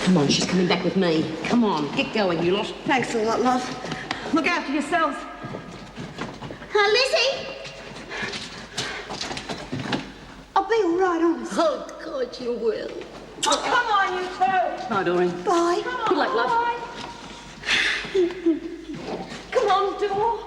Come on, she's coming back with me. Come on, get going, you lot. Thanks a lot, love. Look after yourselves. Lizzie! I'll be all right, honest. Oh, God, you will. Oh, come on, you two. Bye, Doreen. Bye. Good luck, love. Come on, door.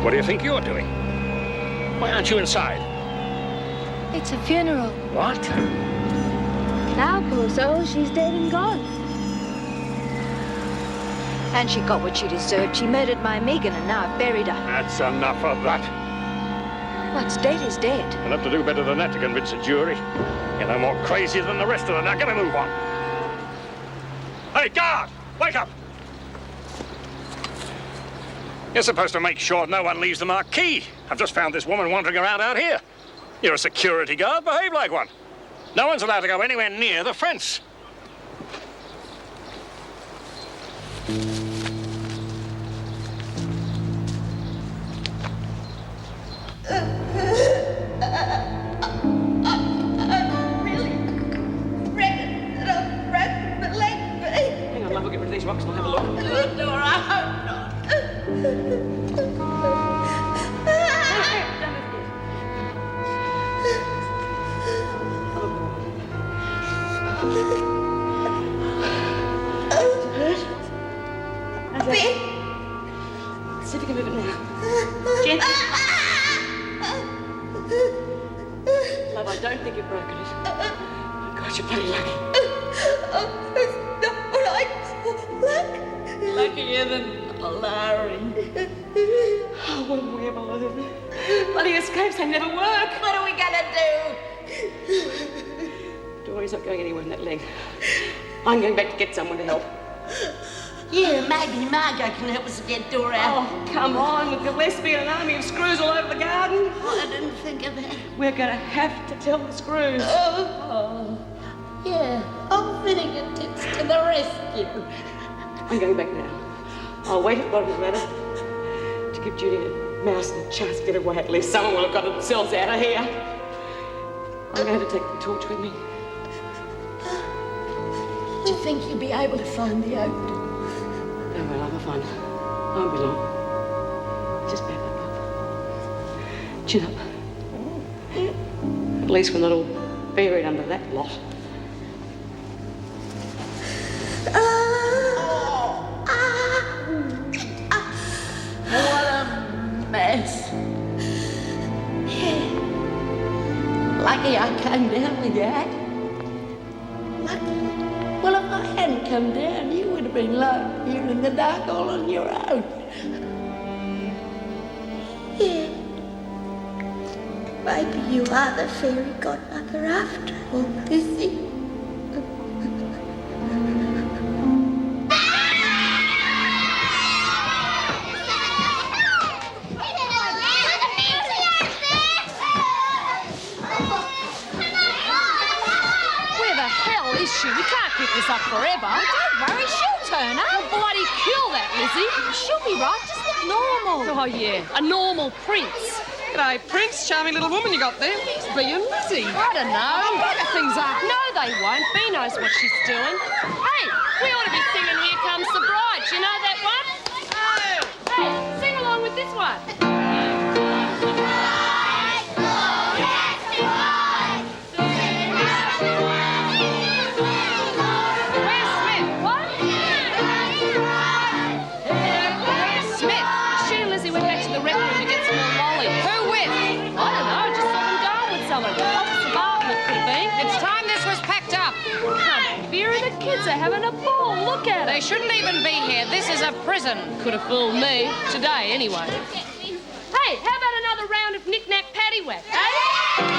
What do you think you're doing? Why aren't you inside? It's a funeral. What? Now, poor soul, she's dead and gone. And she got what she deserved. She murdered my Megan and now I've buried her. That's enough of that. What's dead is dead. We'll have to do better than that to convince a jury. You're no more crazy than the rest of them. Now get a move on. Hey, guard! Wake up! You're supposed to make sure no one leaves the marquee. I've just found this woman wandering around out here. You're a security guard. Behave like one. No one's allowed to go anywhere near the fence. Hang on, love, we'll get rid of these rocks and I'll have a look. See if you can move it now. Gently. Love, I don't think you've broken it. Oh, God, you're bloody lucky. It's not like Luckier than Larry. Oh, when we ever learn? Bloody escapes, they never work. What are we gonna do? Dory's not going anywhere in that leg. I'm going back to get someone to help. Yeah, maybe Margot can help us get Dora out. Oh, come on, with Gillespie and an army of screws all over the garden. Oh, I didn't think of that. We're going to have to tell the screws. Oh. Yeah, I'm vinegar tips to the rescue. I'm going back now. I'll wait at the bottom of the ladder to give Judy a mouse and a chance to get away. At least someone will have got themselves out of here. I'm going to take the torch with me. Do you think you'll be able to find the oak? Oh, well, I'll find it. Won't be long. Just back up. Chin up. At least we're not all buried under that lot. What a mess. Yeah. Lucky I came down with Dad. Lucky. Well, if I hadn't come down, you would have been locked here in the dark all on your own. Yeah. Maybe you are the fairy godmother after all, Lizzie. We can't keep this up forever. Don't worry, she'll turn up. Bloody kill that, Lizzie. She'll be right, just look normal. Oh, yeah, a normal prince. G'day, Prince. Charming little woman you got there. He's being Lizzie. I don't know. Bugger things up. No, they won't. Bea knows what she's doing. Hey, we ought to be singing Here Comes the Bride. Do you know that one? Hey, sing along with this one. Kids are having a ball. Look at it. They shouldn't even be here. This is a prison. Could have fooled me. Today, anyway. Hey, how about another round of knick-knack paddywhack, eh?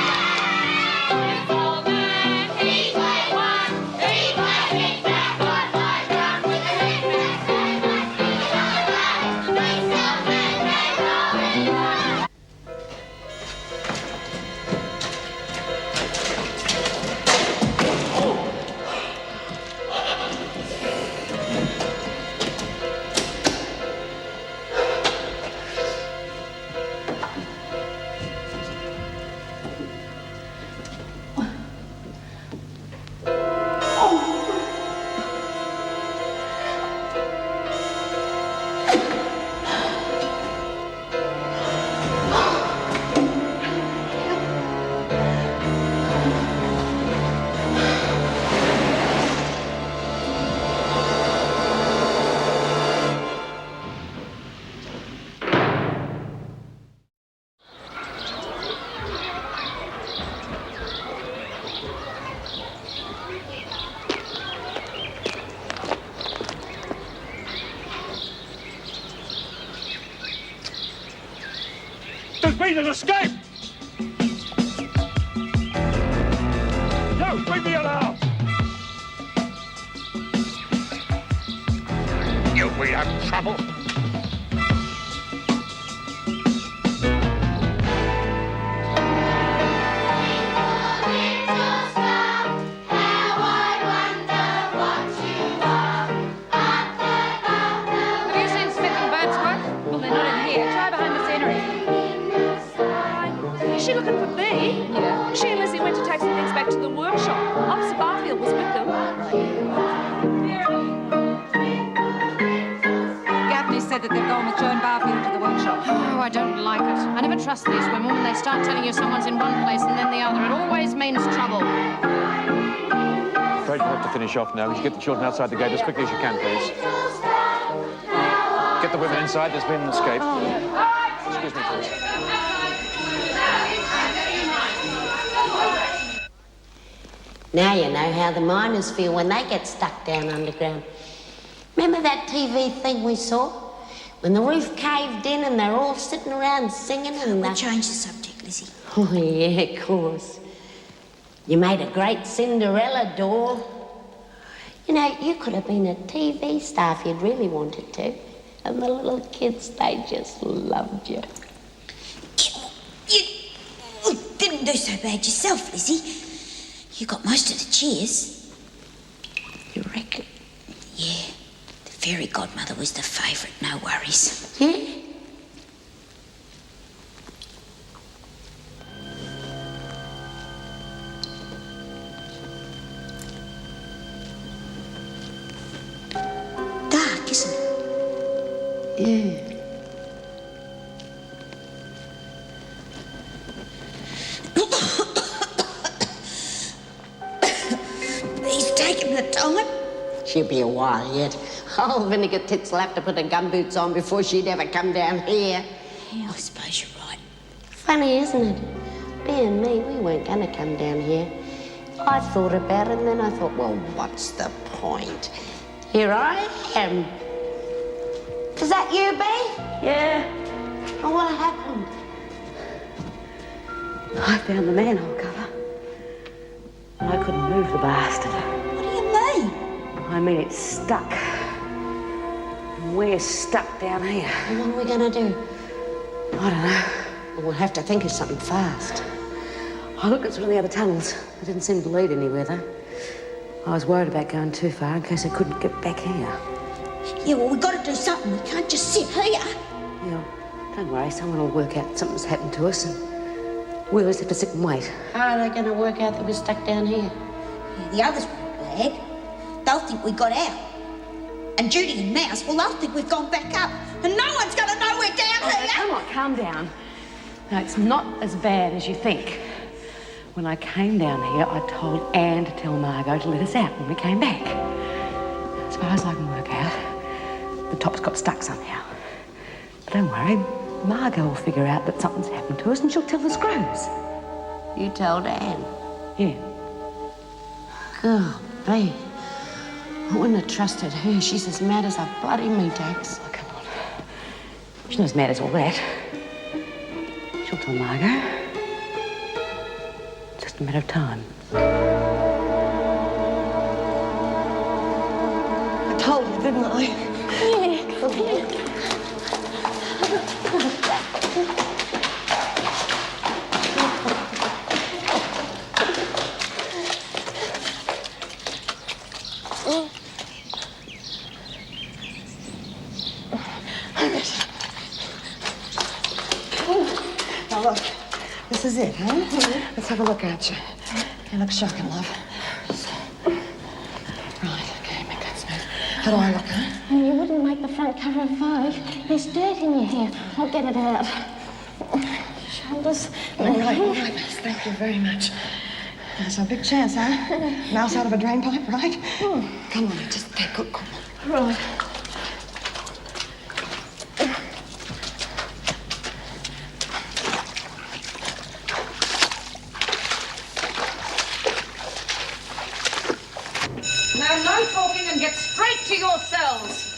There's been an escape! No, bring me alarm! You'll be having trouble. Is she looking for Bea? Yeah. She and Lizzie went to take some things back to the workshop. Officer Barfield was with them. Gaffney said that they've gone with Joan Barfield to the workshop. Oh, I don't like it. I never trust these women when they start telling you someone's in one place and then the other. It always means trouble. Afraid we'll have to finish off now. Would you get the children outside the gate as quickly as you can, please? Get the women inside. There's been an escape. Excuse me, please. Now you know how the miners feel when they get stuck down underground. Remember that TV thing we saw? When the roof caved in and they're all sitting around singing and... We'll change the subject, Lizzie. Oh, yeah, of course. You made a great Cinderella doll. You know, you could have been a TV star if you'd really wanted to. And the little kids, they just loved you. You didn't do so bad yourself, Lizzie. You got most of the cheers. You reckon? Yeah. The fairy godmother was the favourite, no worries. Yeah? Yeah. He's taking the time. She'll be a while yet. Oh, Vinegar Tits will have to put her gumboots on before she'd ever come down here. Yeah, I suppose you're right. Funny, isn't it? Bea and me, we weren't going to come down here. I thought about it, and then I thought, well, what's the point? Here I am. Is that you, Bea? Yeah. Oh, what happened? I found the manhole cover. I couldn't move the bastard. What do you mean? I mean, it's stuck. And we're stuck down here. And what are we going to do? I don't know. We'll have to think of something fast. I looked at some of the other tunnels. They didn't seem to lead anywhere, though. I was worried about going too far in case I couldn't get back here. Yeah, well, we've got to do something. We can't just sit here. Yeah, don't worry. Someone will work out something's happened to us, and we'll just have to sit and wait. How are they going to work out that we're stuck down here? Yeah, the others won't blag. They'll think we got out. And Judy and Mouse, well, they'll think we've gone back up. And no one's going to know we're down here. Come on, calm down. No, it's not as bad as you think. When I came down here, I told Anne to tell Margot to let us out when we came back. As far as I can work out, the top's got stuck somehow. But don't worry, Margot will figure out that something's happened to us and she'll tell the screws. You told Anne. Yeah. Oh, Bea. I wouldn't have trusted her. She's as mad as a bloody meat axe. Oh, come on. She's not as mad as all that. She'll tell Margot. Just a matter of time. I told you, didn't I? Now look, this is it, huh? Let's have a look at you. You look shocking, love. Right, okay, make that smooth. How do I look, huh? You wouldn't make the front cover of Vogue. There's dirt in your hair. I'll get it out. Shoulders. All right, miss. Thank you very much. That's a big chance, huh? Mouse out of a drain pipe, right? Come on, just take good call. Right. Now, no talking and get straight to your cells.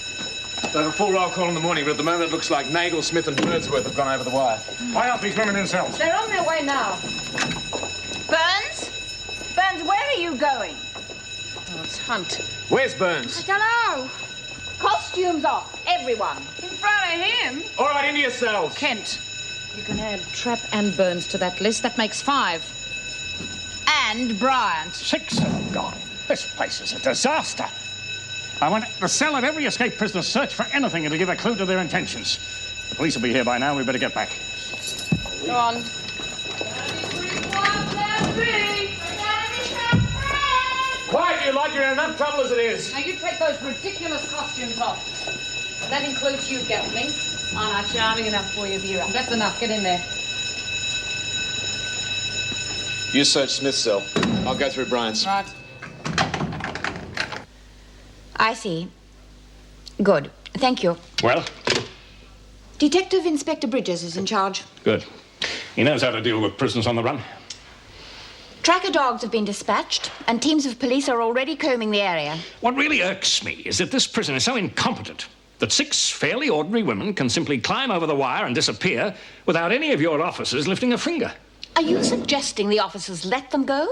They'll have a full roll call in the morning, but at the moment it looks like Nagel, Smith and Birdsworth have gone over the wire. Why aren't these women in cells? They're on their way now. Burns? Burns, where are you going? Oh, it's Hunt. Where's Burns? I don't know. Costumes off, everyone. In front of him? All right, into your cells. Kent, you can add Trapp and Burns to that list. That makes 5. And Bryant. 6 have gone. This place is a disaster. I want the cell of every escaped prisoner search for anything to give a clue to their intentions. The police will be here by now. We better get back. Go on. Quiet, you lot. You're in enough trouble as it is. Now, you take those ridiculous costumes off. That includes you, Geltling. Aren't I charming enough for you, Vera? That's enough. Get in there. You search Smith's cell. I'll go through Brian's. Right. I see. Good. Thank you. Well? Detective Inspector Bridges is in charge. Good. He knows how to deal with prisoners on the run. Tracker dogs have been dispatched, and teams of police are already combing the area. What really irks me is that this prison is so incompetent that 6 fairly ordinary women can simply climb over the wire and disappear without any of your officers lifting a finger. Are you suggesting the officers let them go?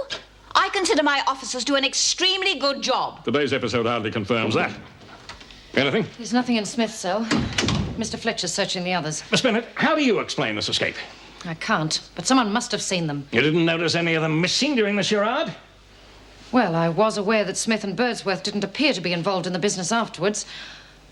I consider my officers do an extremely good job. Today's episode hardly confirms that. Anything? There's nothing in Smith's cell. Mr. Fletcher's searching the others. Miss Bennett, how do you explain this escape? I can't, but someone must have seen them. You didn't notice any of them missing during the charade? Well, I was aware that Smith and Birdsworth didn't appear to be involved in the business afterwards.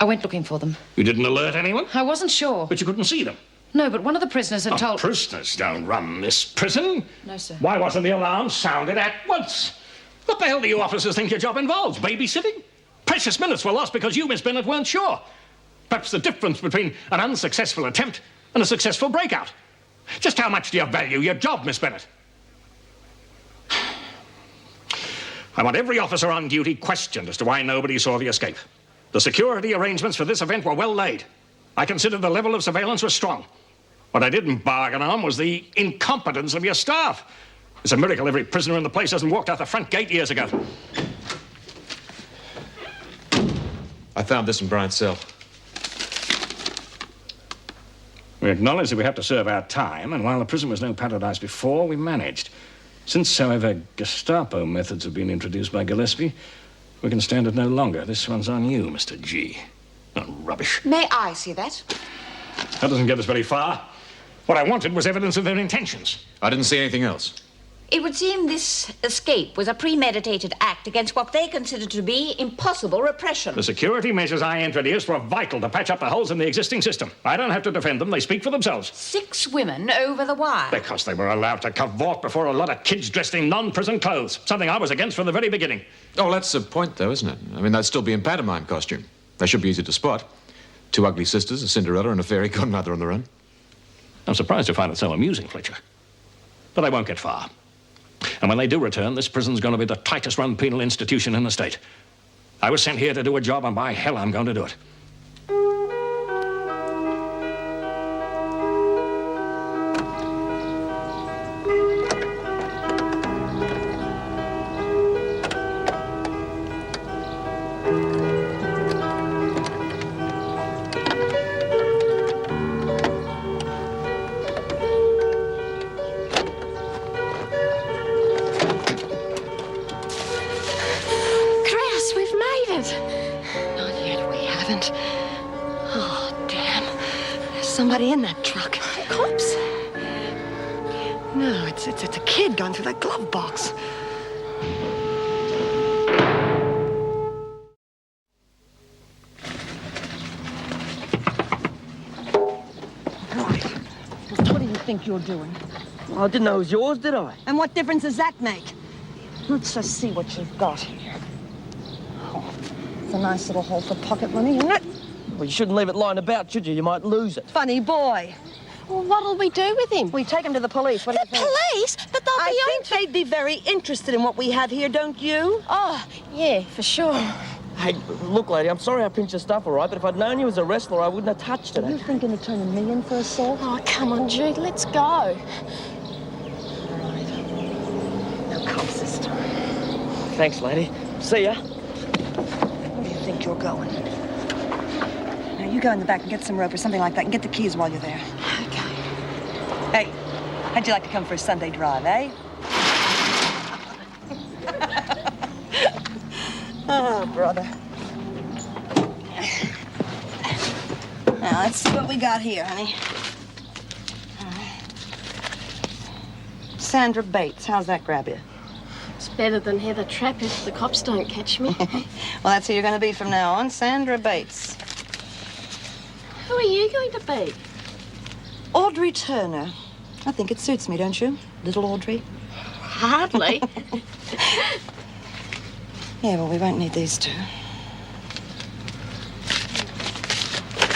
I went looking for them. You didn't alert anyone? I wasn't sure. But you couldn't see them? No, but one of the prisoners had told... Prisoners don't run this prison. No, sir. Why wasn't the alarm sounded at once? What the hell do you officers think your job involves? Babysitting? Precious minutes were lost because you, Miss Bennett, weren't sure. perhaps the difference between an unsuccessful attempt and a successful breakout. Just how much do you value your job, Miss Bennett? I want every officer on duty questioned as to why nobody saw the escape. The security arrangements for this event were well laid. I consider the level of surveillance was strong. What I didn't bargain on was the incompetence of your staff. It's a miracle every prisoner in the place hasn't walked out the front gate years ago. I found this in Bryant's cell. We acknowledge that we have to serve our time, and while the prison was no paradise before, we managed. Since, however, Gestapo methods have been introduced by Gillespie, we can stand it no longer. This one's on you, Mr. G. Oh, rubbish. May I see that? That doesn't get us very far. What I wanted was evidence of their intentions. I didn't see anything else. It would seem this escape was a premeditated act against what they considered to be impossible repression. The security measures I introduced were vital to patch up the holes in the existing system. I don't have to defend them. They speak for themselves. 6 women over the wire. Because they were allowed to cavort before a lot of kids dressed in non-prison clothes. Something I was against from the very beginning. Oh, that's the point, though, isn't it? I mean, they'd still be in pantomime costume. They should be easy to spot. 2 ugly sisters, a Cinderella and a fairy godmother on the run. I'm surprised you find it so amusing, Fletcher. But they won't get far. And when they do return, this prison's going to be the tightest-run penal institution in the state. I was sent here to do a job, and by hell, I'm going to do it. Somebody in that truck. Cops? No, it's a kid going through that glove box. Right. What do you think you're doing? I didn't know it was yours, did I? And what difference does that make? Let's just see what you've got here. Oh, it's a nice little hole for pocket money, isn't it? Well, you shouldn't leave it lying about, should you? You might lose it. Funny boy. Well, what'll we do with him? We take him to the police. What do you think? Police? But they'll be I think they'd be very interested in what we have here, don't you? Oh, yeah, for sure. Hey, look, lady, I'm sorry I pinched your stuff, all right, but if I'd known you as a wrestler, I wouldn't have touched it. Are you thinking of turning me in for assault? Oh, come on, Jude, let's go. All right. Now come, sister. Thanks, lady. See ya. Where do you think you're going? Now, you go in the back and get some rope or something like that and get the keys while you're there. Okay. Hey, how'd you like to come for a Sunday drive, eh? Oh, brother. Now, let's see what we got here, honey. Sandra Bates, how's that grab you? It's better than Heather Trapp if the cops don't catch me. Well, that's who you're going to be from now on, Sandra Bates. Who are you going to be? Audrey Turner. I think it suits me, don't you? Little Audrey. Hardly. Yeah, well, we won't need these two.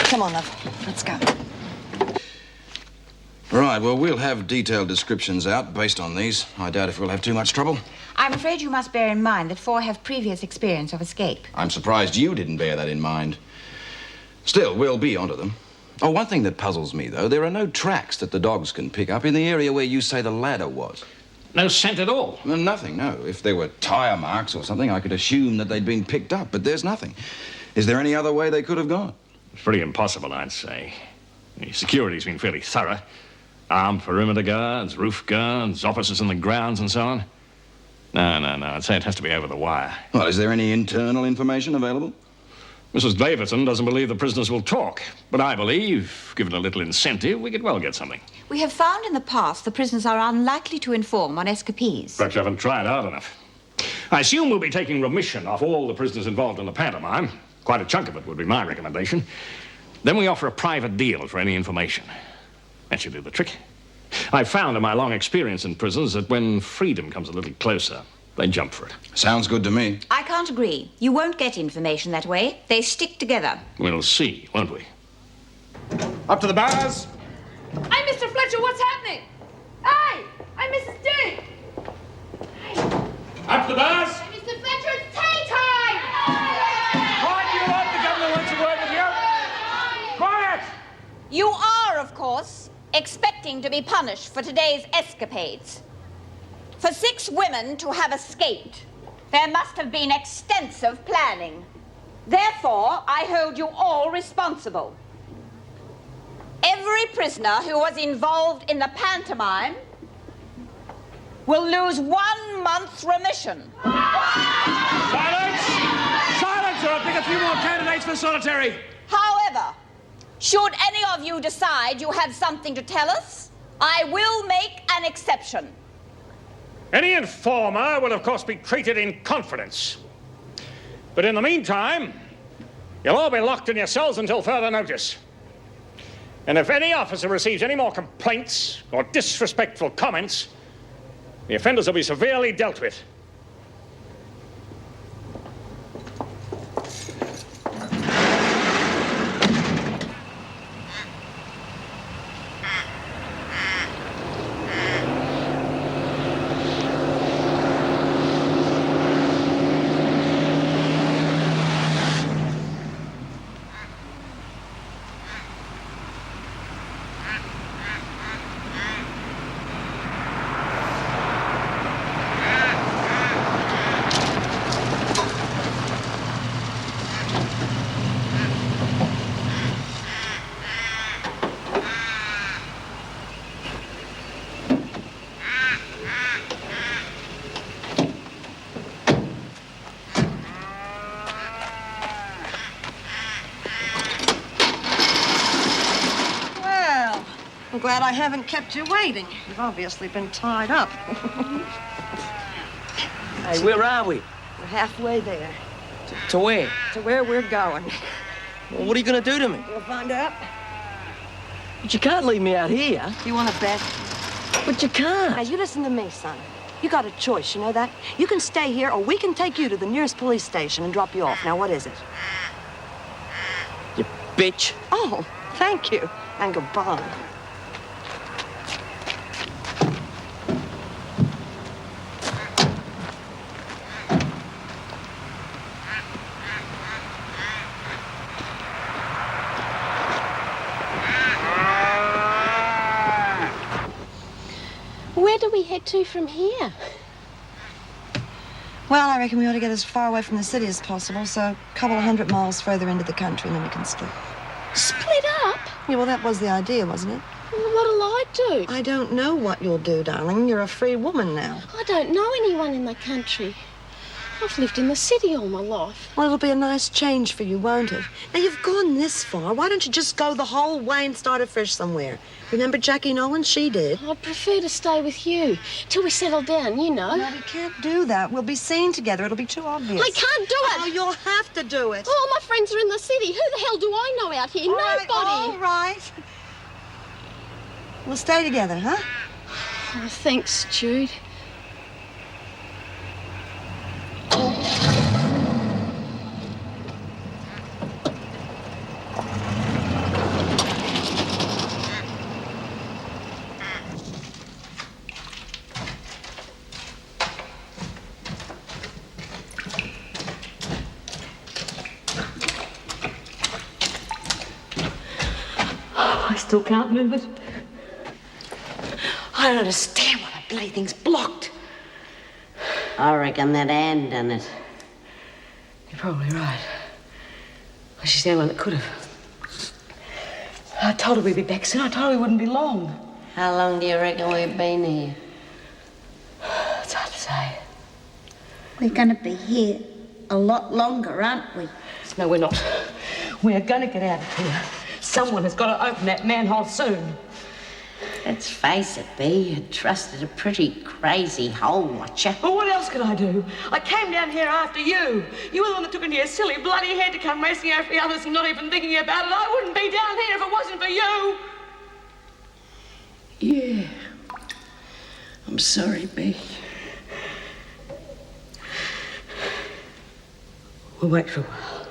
Come on, love. Let's go. Right, well, we'll have detailed descriptions out based on these. I doubt if we'll have too much trouble. I'm afraid you must bear in mind that 4 have previous experience of escape. I'm surprised you didn't bear that in mind. Still, we'll be onto them. Oh, one thing that puzzles me, though, there are no tracks that the dogs can pick up in the area where you say the ladder was. No scent at all? Well, nothing, no. If there were tire marks or something, I could assume that they'd been picked up, but there's nothing. Is there any other way they could have gone? It's pretty impossible, I'd say. The security's been fairly thorough. Armed perimeter guards, roof guards, officers in the grounds and so on. No. I'd say it has to be over the wire. Well, is there any internal information available? Mrs. Davidson doesn't believe the prisoners will talk, but I believe, given a little incentive, we could well get something. We have found in the past the prisoners are unlikely to inform on escapees. Perhaps you haven't tried hard enough. I assume we'll be taking remission off all the prisoners involved in the pantomime. Quite a chunk of it would be my recommendation. Then we offer a private deal for any information. That should do the trick. I've found in my long experience in prisons that when freedom comes a little closer, they jump for it. Sounds good to me. I can't can't agree. You won't get information that way. They stick together. We'll see, won't we? Up to the bars! Hey, Mr. Fletcher, what's happening? Hey! Hey, Mrs. D! Up to the bars! Hey, Mr. Fletcher, it's tea time! Quiet, you lot! The governor wants a word with you! Quiet! You are, of course, expecting to be punished for today's escapades. For 6 women to have escaped, there must have been extensive planning. Therefore, I hold you all responsible. Every prisoner who was involved in the pantomime will lose 1 month's remission. Silence! Silence, or I'll pick a few more candidates for solitary. However, should any of you decide you have something to tell us, I will make an exception. Any informer will, of course, be treated in confidence. But in the meantime, you'll all be locked in your cells until further notice. And if any officer receives any more complaints or disrespectful comments, the offenders will be severely dealt with. I'm glad I haven't kept you waiting. You've obviously been tied up. Hey, where are we? We're halfway there. To where? To where we're going. Well, what are you going to do to me? We'll find out. But you can't leave me out here. You want to bet? But you can't. Now, you listen to me, son. You got a choice, you know that? You can stay here, or we can take you to the nearest police station and drop you off. Now, what is it? You bitch. Oh, thank you. And goodbye. Where do we head to from here? Well, I reckon we ought to get as far away from the city as possible, so a couple of 100 miles further into the country, and then we can split. Split up? Yeah, well, that was the idea, wasn't it? Well, what'll I do? I don't know what you'll do, darling. You're a free woman now. I don't know anyone in the country. I've lived in the city all my life. Well, it'll be a nice change for you, won't it? Now, you've gone this far. Why don't you just go the whole way and start afresh somewhere? Remember Jackie Nolan? She did. I'd prefer to stay with you till we settle down, you know. No, we can't do that. We'll be seen together. It'll be too obvious. I can't do it. Oh, you'll have to do it. All my friends are in the city. Who the hell do I know out here? Nobody. All right. We'll stay together, huh? Oh, thanks, Jude. I still can't move it. I don't understand why the bloody thing's blocked. I reckon that Anne done it. You're probably right. Well, she's the only one that could have. I told her we'd be back soon. I told her we wouldn't be long. How long do you reckon we've been here? It's hard to say. We're going to be here a lot longer, aren't we? No, we're not. We're going to get out of here. Someone has got to open that manhole soon. Let's face it, Bea, you trusted a pretty crazy hole watcher. Well, what else could I do? I came down here after you. You were the one that took into your silly bloody head to come racing after the others and not even thinking about it. I wouldn't be down here if it wasn't for you. Yeah. I'm sorry, Bea. We'll wait for a while.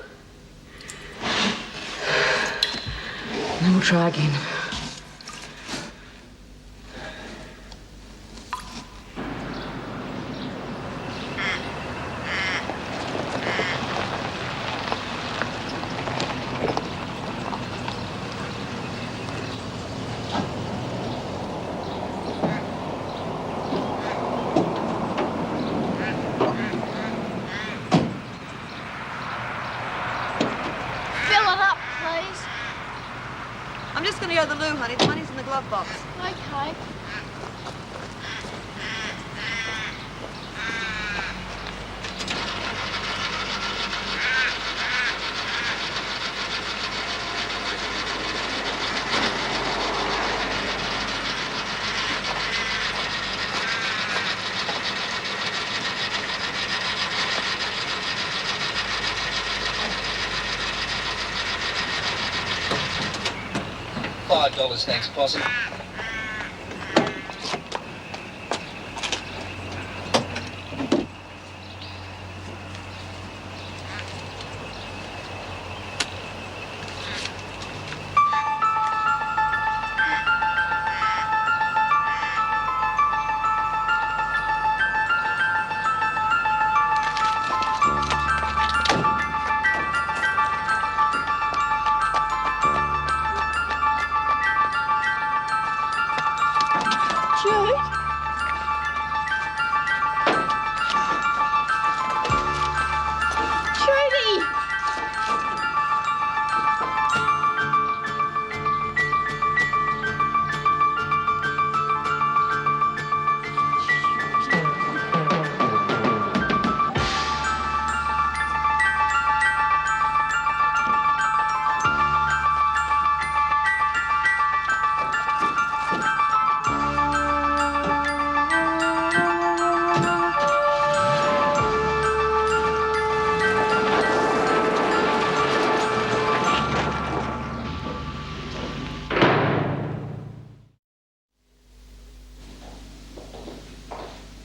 And then we'll try again. I'm just going to go to the loo, honey. The money's in the glove box. Okay. $5, thanks, posse.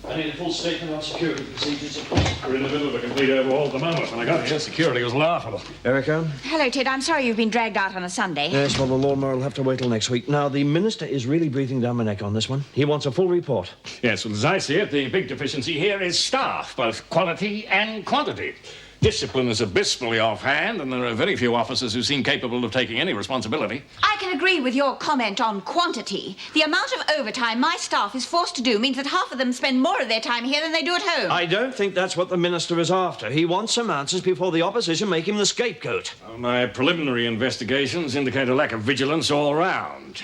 I need a full statement on security procedures, of course. We're in the middle of a complete overhaul at the moment. When I got here, security was laughable. Erica? Hello, Ted. I'm sorry you've been dragged out on a Sunday. Yes, well, the lawnmower will have to wait till next week. Now, the minister is really breathing down my neck on this one. He wants a full report. Yes, well, as I see it, the big deficiency here is staff, both quality and quantity. Discipline is abysmally offhand, and there are very few officers who seem capable of taking any responsibility. I can agree with your comment on quantity. The amount of overtime my staff is forced to do means that half of them spend more of their time here than they do at home. I don't think that's what the minister is after. He wants some answers before the opposition make him the scapegoat. Well, my preliminary investigations indicate a lack of vigilance all round.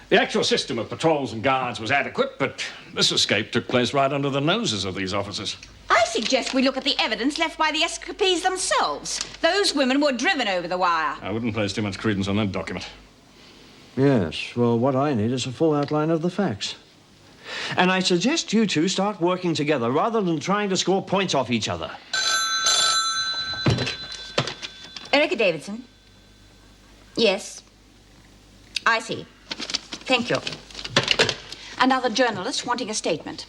The actual system of patrols and guards was adequate, but this escape took place right under the noses of these officers. I suggest we look at the evidence left by the escapees themselves. Those women were driven over the wire. I wouldn't place too much credence on that document. Yes, well, what I need is a full outline of the facts. And I suggest you two start working together rather than trying to score points off each other. Erica Davidson? Yes. I see. Thank you. Another journalist wanting a statement.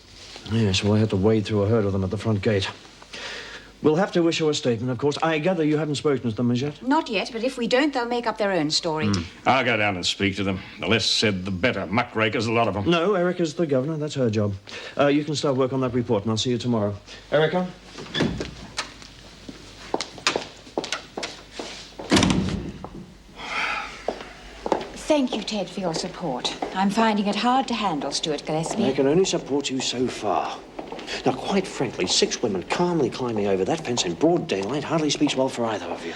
Yes, well, I had to wade through a herd of them at the front gate. We'll have to issue a statement, of course. I gather you haven't spoken to them as yet? Not yet, but if we don't, they'll make up their own story. I'll go down and speak to them. The less said, the better. Muckrakers, a lot of them. No, Erica's the governor. That's her job. You can start work on that report, and I'll see you tomorrow. Erica? Thank you, Ted, for your support. I'm finding it hard to handle Stuart Gillespie. I can only support you so far. Now, quite frankly, 6 women calmly climbing over that fence in broad daylight hardly speaks well for either of you.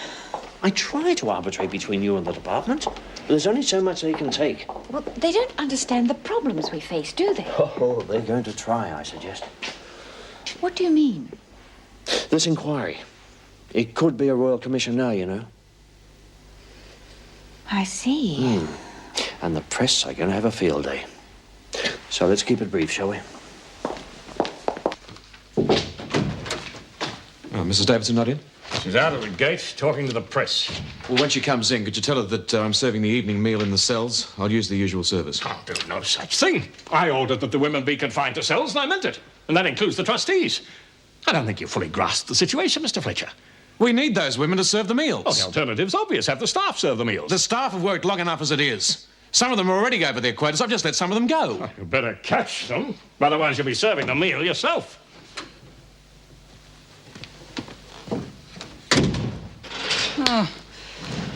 I try to arbitrate between you and the department, but there's only so much they can take. Well, they don't understand the problems we face, do they? Oh, they're going to try, I suggest. What do you mean? This inquiry. It could be a royal commission now, you know. I see. And the press are going to have a field day. So let's keep it brief, shall we? Oh, Mrs. Davidson not in? She's out of the gate talking to the press. Well, when she comes in, could you tell her that I'm serving the evening meal in the cells? I'll use the usual service. I'll do no such thing. I ordered that the women be confined to cells, and I meant it. And that includes the trustees. I don't think you fully grasp the situation, Mr. Fletcher. We need those women to serve the meals. Well, the alternative's obvious. Have the staff serve the meals. The staff have worked long enough as it is. Some of them are already over their quotas. I've just let some of them go. Well, you better catch them. Otherwise, you'll be serving the meal yourself. Oh,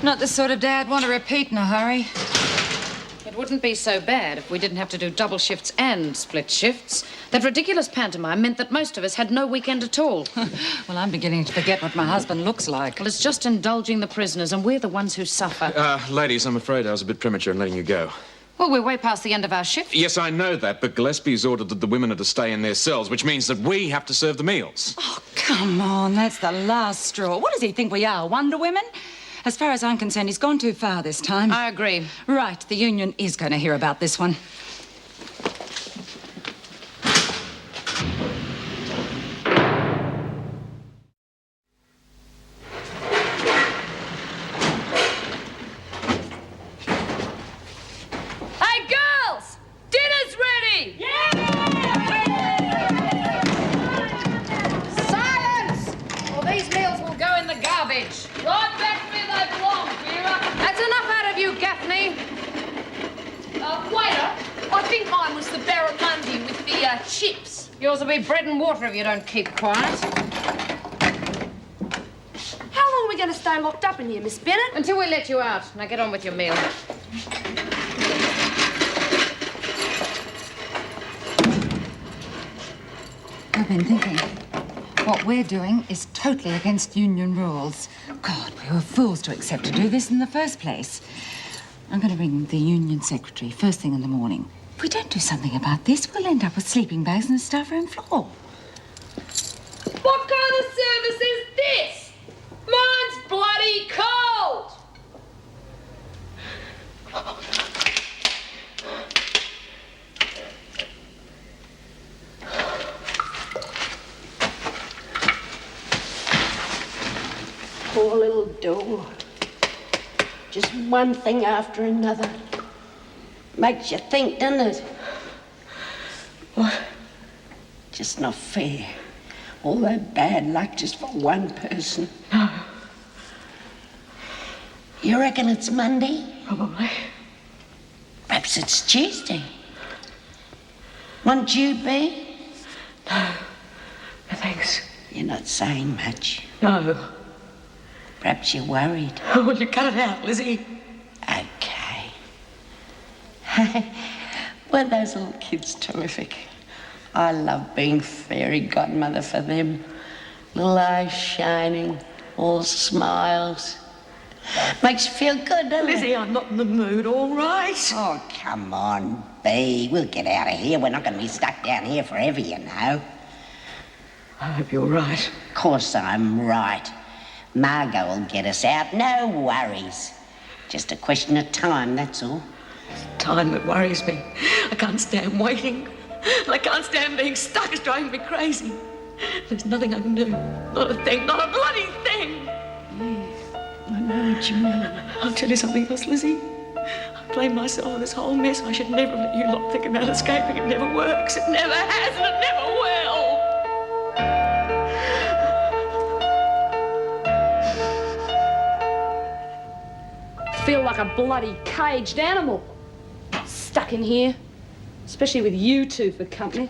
not the sort of day I'd want to repeat in a hurry. It wouldn't be so bad if we didn't have to do double shifts and split shifts. That ridiculous pantomime meant that most of us had no weekend at all. Well, I'm beginning to forget what my husband looks like. Well, it's just indulging the prisoners, and we're the ones who suffer. Ladies, I'm afraid I was a bit premature in letting you go. Well, we're way past the end of our shift. Yes, I know that, but Gillespie's ordered that the women are to stay in their cells, which means that we have to serve the meals. Oh, come on, that's the last straw. What does he think we are, Wonder Women? As far as I'm concerned, he's gone too far this time. I agree. Right, the union is going to hear about this one. Hey, girls! Dinner's ready! Silence! Or these meals will go in the garbage. Right back where they belong, Vera. That's enough out of you, Gaffney. Waiter, I think mine was the barramundi with the chips. Yours will be bread and water if you don't keep quiet. How long are we going to stay locked up in here, Miss Bennett? Until we let you out. Now get on with your meal. I've been thinking. What we're doing is totally against union rules. God, we were fools to accept to do this in the first place. I'm going to ring the union secretary first thing in the morning. If we don't do something about this, we'll end up with sleeping bags on the staff room floor. What kind of service is this? Mine's bloody cold. Poor little door. Just one thing after another. Makes you think, doesn't it? What? Just not fair. All that bad luck just for one person. No. You reckon it's Monday? Probably. Perhaps it's Tuesday. Won't you be? No. No, thanks. You're not saying much. No. Perhaps you're worried. Will you cut it out, Lizzie? Okay. Weren't those little kids terrific? I love being fairy godmother for them. Little eyes shining, all smiles. Makes you feel good, doesn't it? Lizzie, I'm not in the mood, all right? Oh, come on, Bea. We'll get out of here. We're not going to be stuck down here forever, you know. I hope you're right. Of course I'm right. Margot will get us out, no worries. Just a question of time, that's all. It's time that worries me. I can't stand waiting. I can't stand being stuck. It's driving me crazy. There's nothing I can do. Not a thing. Not a bloody thing. Yeah, I know what you mean. I'll tell you something else, Lizzie. I blame myself for this whole mess. I should never let you lot think about escaping. It never works. It never has, and it never will. I feel like a bloody caged animal. Stuck in here. Especially with you two for company.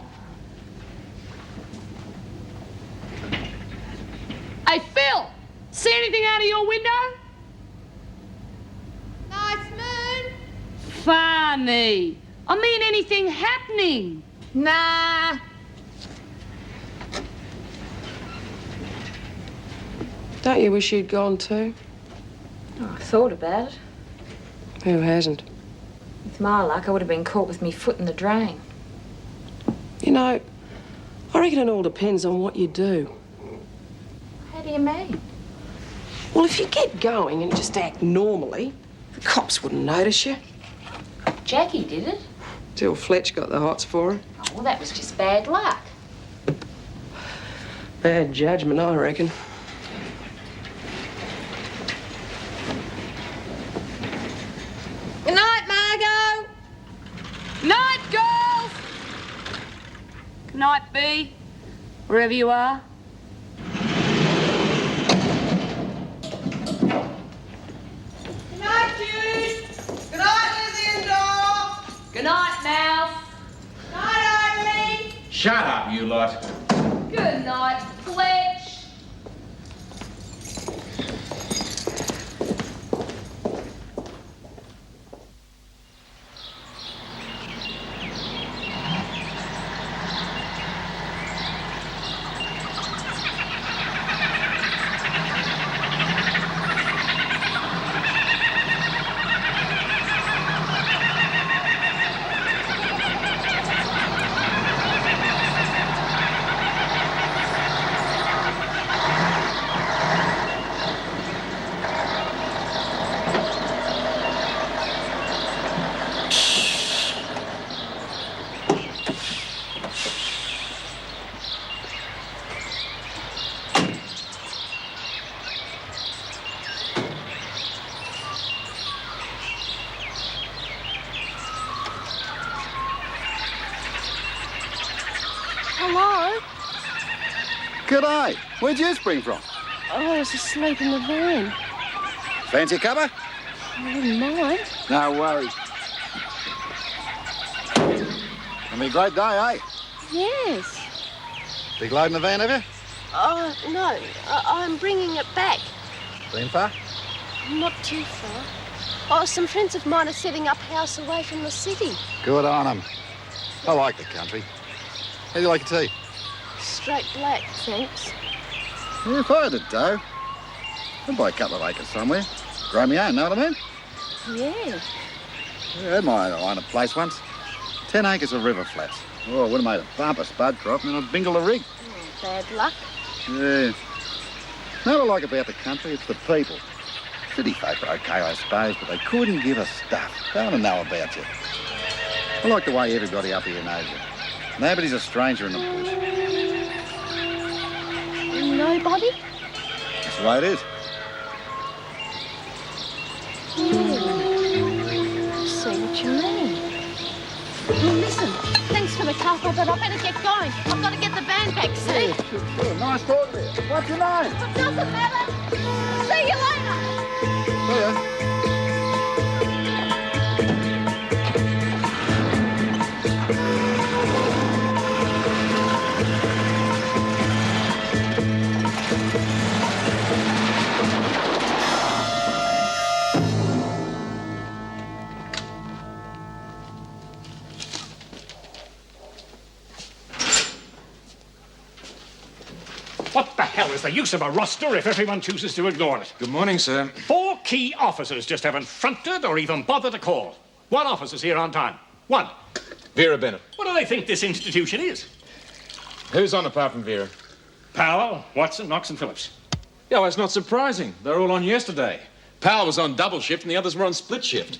Hey, Phil! See anything out of your window? Nice moon. Funny. I mean anything happening. Nah. Don't you wish you'd gone too? Oh, I thought about it. Who hasn't? With my luck, I would have been caught with me foot in the drain. You know, I reckon it all depends on what you do. How do you mean? Well, if you get going and just act normally, the cops wouldn't notice you. Jackie did it. Till Fletch got the hots for her. Oh, well, that was just bad luck. Bad judgment, I reckon. Good night, Margot. Night, girls. Good night, Bea. Wherever you are. night, Mouse. Night, Arlie. Shut up, you lot. Good night, Fletch. Hello? G'day. Where'd you spring from? Oh, I was asleep in the van. Fancy cover? I wouldn't mind. No worries. Gonna be a great day, eh? Yes. Big load in the van, have you? Oh, no. I'm bringing it back. Been far? Not too far. Oh, some friends of mine are setting up house away from the city. Good on 'em. I like the country. How do you like your tea? Straight black, thanks. Yeah, if I had a dough, I'd buy a couple of acres somewhere. Grow me own, know what I mean? Yeah. Yeah, I had my own place once. 10 acres of river flats. Oh, I would have made a bumper spud crop and then I'd bingle a rig. Oh, bad luck. Yeah. What I like about the country, it's the people. City folk are okay, I suppose, but they couldn't give a stuff. They want to know about you. I like the way everybody up here knows you. Nobody's a stranger in the bush. Nobody? That's the way it is. Yeah. I see what you mean. Well, listen, thanks for the cover, but I better get going. I've got to get the van back, see? Yeah, sure. Nice talking to you. What's your name? It doesn't matter. See you later. See ya. What the hell is the use of a roster if everyone chooses to ignore it? Good morning, sir. 4 key officers just haven't fronted or even bothered to call. 1 officer's here on time. 1. Vera Bennett. What do they think this institution is? Who's on apart from Vera? Powell, Watson, Knox and Phillips. Yeah, well, it's not surprising. They were all on yesterday. Powell was on double shift and the others were on split shift.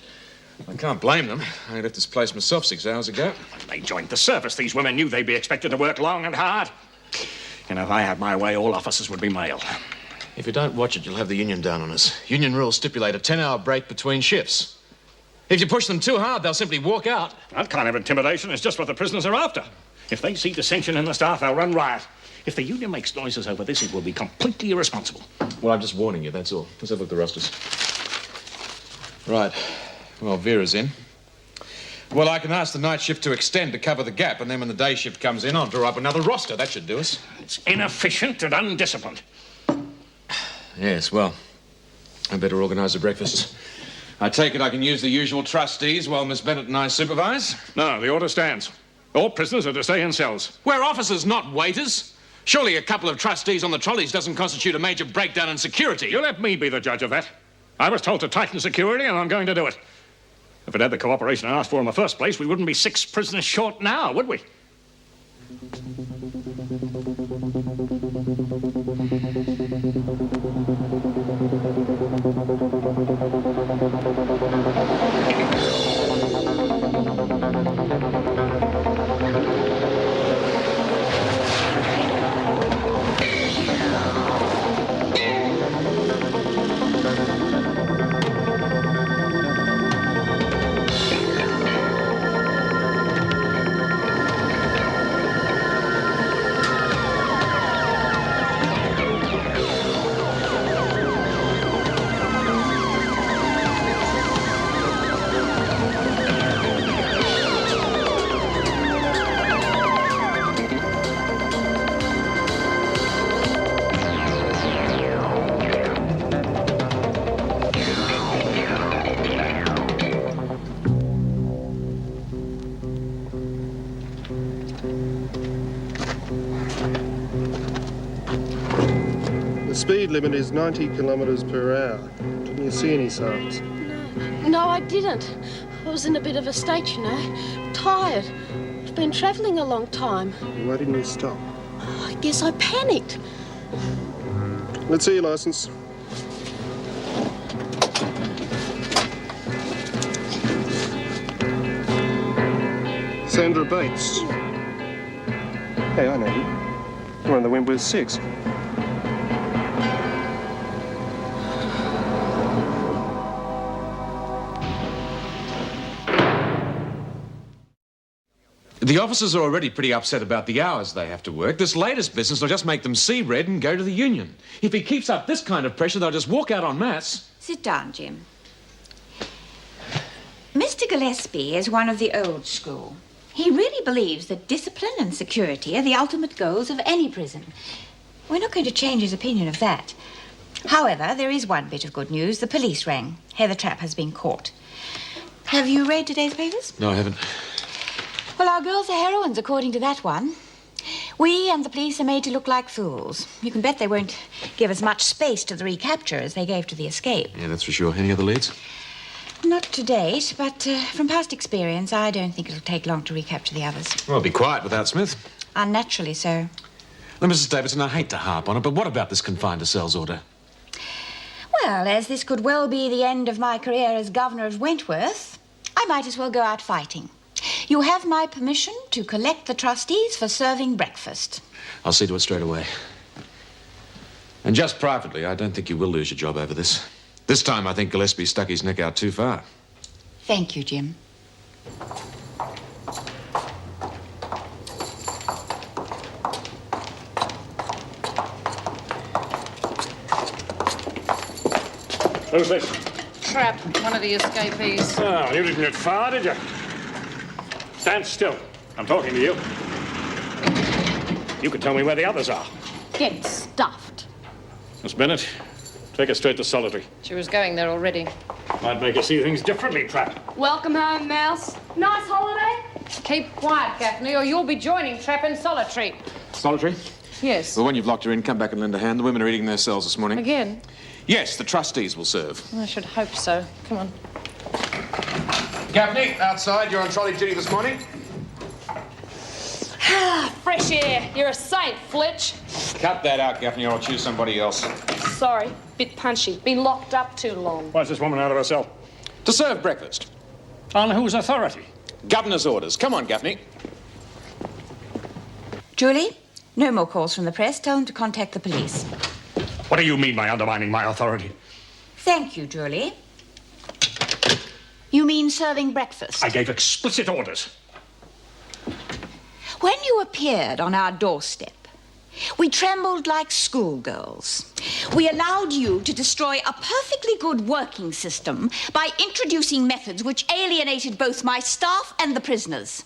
I can't blame them. I left this place myself 6 hours ago. When they joined the service, these women knew they'd be expected to work long and hard. You know, if I had my way, all officers would be male. If you don't watch it, you'll have the union down on us. Union rules stipulate a 10-hour break between shifts. If you push them too hard, they'll simply walk out. That kind of intimidation is just what the prisoners are after. If they see dissension in the staff, they'll run riot. If the union makes noises over this, it will be completely irresponsible. Well, I'm just warning you, that's all. Let's have a look at the rosters. Right. Well, Vera's in. Well, I can ask the night shift to extend to cover the gap, and then when the day shift comes in, I'll draw up another roster. That should do us. It's inefficient and undisciplined. Yes, well, I better organise the breakfasts. I take it I can use the usual trustees while Miss Bennett and I supervise? No, the order stands. All prisoners are to stay in cells. We're officers, not waiters. Surely a couple of trustees on the trolleys doesn't constitute a major breakdown in security. You let me be the judge of that. I was told to tighten security, and I'm going to do it. If it had the cooperation I asked for in the first place, we wouldn't be 6 prisoners short now, would we? limit is 90 kilometres per hour. Didn't you see any signs? No, I didn't. I was in a bit of a state, you know. Tired. I've been travelling a long time. Why didn't you stop? I guess I panicked. Let's see your licence. Sandra Bates. Hey, I know you. You're on the Wentworth 6. The officers are already pretty upset about the hours they have to work. This latest business will just make them see red and go to the union. If he keeps up this kind of pressure, they'll just walk out en masse. Sit down, Jim. Mr. Gillespie is one of the old school. He really believes that discipline and security are the ultimate goals of any prison. We're not going to change his opinion of that. However, there is one bit of good news. The police rang. Heather Trapp has been caught. Have you read today's papers? No, I haven't. Well, our girls are heroines, according to that one. We and the police are made to look like fools. You can bet they won't give as much space to the recapture as they gave to the escape. Yeah, that's for sure. Any other leads? Not to date, but from past experience, I don't think it'll take long to recapture the others. Well, be quiet without Smith. Unnaturally so. Now, Mrs. Davidson, I hate to harp on it, but what about this confined to cells order? Well, as this could well be the end of my career as governor of Wentworth, I might as well go out fighting. You have my permission to collect the trustees for serving breakfast. I'll see to it straight away. And just privately, I don't think you will lose your job over this. This time, I think Gillespie stuck his neck out too far. Thank you, Jim. Who's this? Trapp, one of the escapees. Oh, you didn't get far, did you? Stand still. I'm talking to you. You can tell me where the others are. Get stuffed. Miss Bennett, take her straight to solitary. She was going there already. I'd make her see things differently, Trapp. Welcome home, Mouse. Nice holiday? Keep quiet, Gaffney, or you'll be joining Trapp in solitary. Solitary? Yes. Well, when you've locked her in, come back and lend a hand. The women are eating their cells this morning. Again? Yes, the trustees will serve. I should hope so. Come on. Gaffney, outside. You're on trolley duty this morning. Fresh air. You're a saint, Fletch. Cut that out, Gaffney, or I'll choose somebody else. Sorry, bit punchy. Been locked up too long. Why's this woman out of her cell? To serve breakfast. On whose authority? Governor's orders. Come on, Gaffney. Julie, no more calls from the press. Tell them to contact the police. What do you mean by undermining my authority? Thank you, Julie. You mean serving breakfast? I gave explicit orders. When you appeared on our doorstep, we trembled like schoolgirls. We allowed you to destroy a perfectly good working system by introducing methods which alienated both my staff and the prisoners.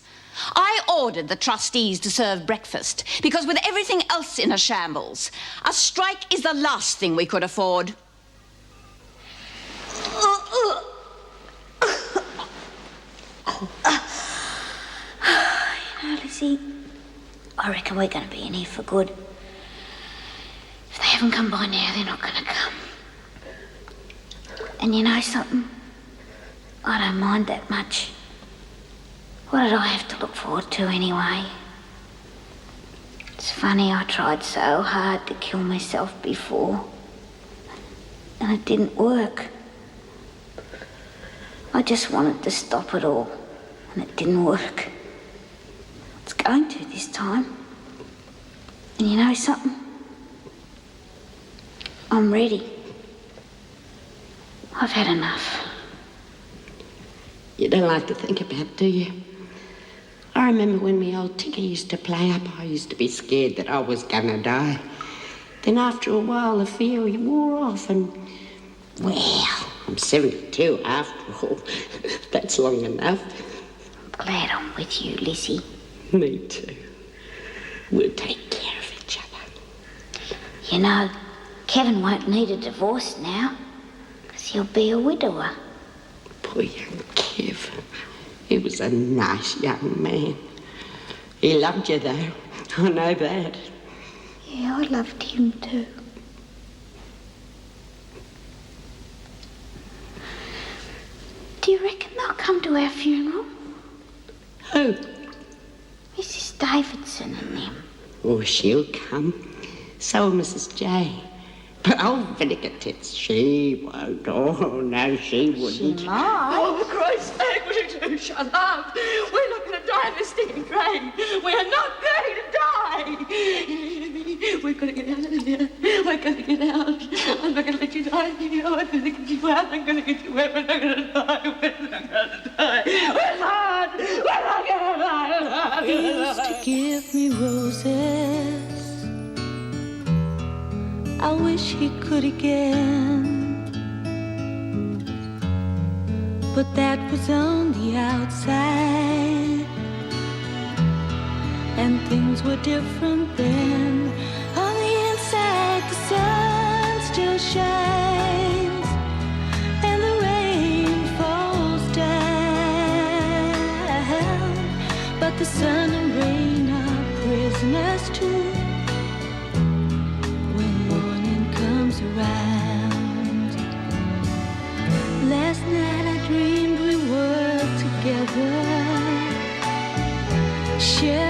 I ordered the trustees to serve breakfast because with everything else in a shambles, a strike is the last thing we could afford. You know, Lizzie, I reckon we're going to be in here for good. If they haven't come by now, they're not going to come. And you know something? I don't mind that much. What did I have to look forward to anyway? It's funny, I tried so hard to kill myself before. And it didn't work. I just wanted to stop it all. And it didn't work. It's going to this time. And you know something? I'm ready. I've had enough. You don't like to think about it, do you? I remember when my old Tinker used to play up, I used to be scared that I was gonna die. Then after a while, the fear wore off and, well, I'm 72 after all. That's long enough. I'm glad I'm with you, Lizzie. Me too. We'll take care of each other. You know, Kevin won't need a divorce now, because he'll be a widower. Poor young Kev. He was a nice young man. He loved you, though. I know that. Yeah, I loved him, too. You reckon they'll come to our funeral? Who? Mrs. Davidson and them. Oh, she'll come. So will Mrs. J. But old Vinegar Tits, she won't. Oh, no, she wouldn't. She might. Oh, for Christ's sake, will you do shut up? We're not going to die in this stinking train. We are not going to die. We're going to get out of here. We're going to get out. I'm not going to let you die here. I'm going to get you out. I'm going to get you out. We're not going to die. We're not going to die. We're not going to die. He used to give me roses. I wish he could again, but that was on the outside, and things were different then. On the inside, the sun still shines, and the rain falls down, but the sun and rain are prisoners too. Around. Last night I dreamed we were together, sharing